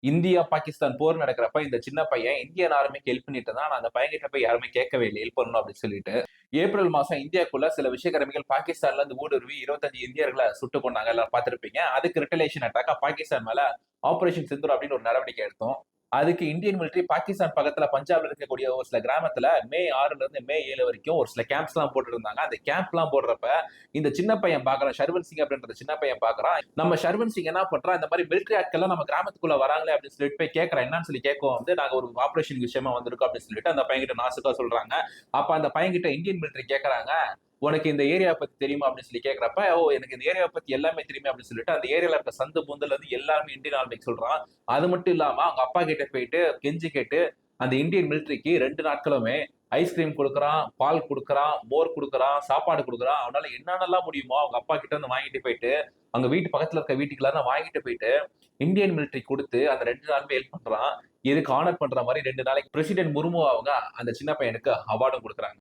India Pakistan போர் நடக்கிறப்ப இந்த சின்ன பையன் இந்தியன் ஆர்மிக்கு ஹெல்ப் பண்ணிட்டு இருந்தான். ஆனா அந்த பையன்கிட்ட போய் யாருமே கேட்கவே இல்லை ஹெல்ப் பண்ணணும் அப்படின்னு சொல்லிட்டு. ஏப்ரல் மாசம் இந்தியாக்குள்ள சில விஷயக்கர்மிகள் பாகிஸ்தான்ல இருந்து ஊடுருவி 25 இந்தியர்களை சுட்டு கொண்டாங்க. எல்லாம் பார்த்திருப்பீங்க. அதுக்கு ரிட்டலேஷன் அட்டாக்கா பாகிஸ்தான் மேல ஆபரேஷன் சிந்தூர் அப்படின்னு ஒரு நடவடிக்கை எடுத்தோம். அதுக்கு இந்தியன் மிலிட்டரி பாகிஸ்தான் பக்கத்துல பஞ்சாப்ல இருக்கக்கூடிய ஒரு சில கிராமத்துல மே 6ல இருந்து மே 7 வரைக்கும் ஒரு சில கேம்ப்ஸ் எல்லாம் போட்டு இருந்தாங்க. அந்த கேம்ப் எல்லாம் போடுறப்ப இந்த சின்ன பையன் பாக்குறான், ஷர்வன் சிங் அப்படின்ற சின்ன பையன் பாக்குறான். நம்ம ஷர்வன் சிங் என்ன பண்றான், இந்த மாதிரி மிலிட்டரி ஆட்கள் நம்ம கிராமத்துக்குள்ள வராங்களே அப்படின்னு சொல்லிட்டு போய் கேட்கறான். என்னன்னு சொல்லி கேட்கவும் வந்து நாங்க ஒரு ஆபரேஷன் விஷயமா வந்திருக்கோம் அப்படின்னு சொல்லிட்டு அந்த பையன்கிட்ட நாசுக்கா சொல்றாங்க. அப்ப அந்த பையன்கிட்ட இந்தியன் மிலிட்டரி கேட்கறாங்க, உனக்கு இந்த ஏரியா பத்தி தெரியுமா அப்படின்னு சொல்லி கேட்கறப்ப, ஓ எனக்கு இந்த ஏரியா பத்தி எல்லாமே தெரியுமே அப்படின்னு சொல்லிட்டு அந்த ஏரியால இருக்க சந்து பூந்துல இருந்து எல்லாருமே இந்தியன் ஆர்மிக்கு சொல்றான். அது மட்டும் இல்லாம அவங்க அப்பா கிட்ட போயிட்டு கெஞ்சி கேட்டு அந்த இந்தியன் மிலிட்டரிக்கு 2 நாட்களுமே ஐஸ்கிரீம் கொடுக்குறான், பால் கொடுக்குறான், மோர் கொடுக்குறான், சாப்பாடு கொடுக்குறான். அவனால என்னென்னலாம் முடியுமோ அவங்க அப்பா கிட்ட இருந்து வாங்கிட்டு போயிட்டு அங்க வீட்டு பக்கத்துல இருக்க வீட்டுக்குள்ள வாங்கிட்டு போயிட்டு இந்தியன் மிலிட்டரி கொடுத்து அந்த 2 நாளுமே ஹெல்ப் பண்றான். இதுக்கு ஆனர் பண்ற மாதிரி 2 நாளைக்கு பிரசிடென்ட் முர்மு அவங்க அந்த சின்ன பையனுக்கு அவார்டும் கொடுக்குறாங்க.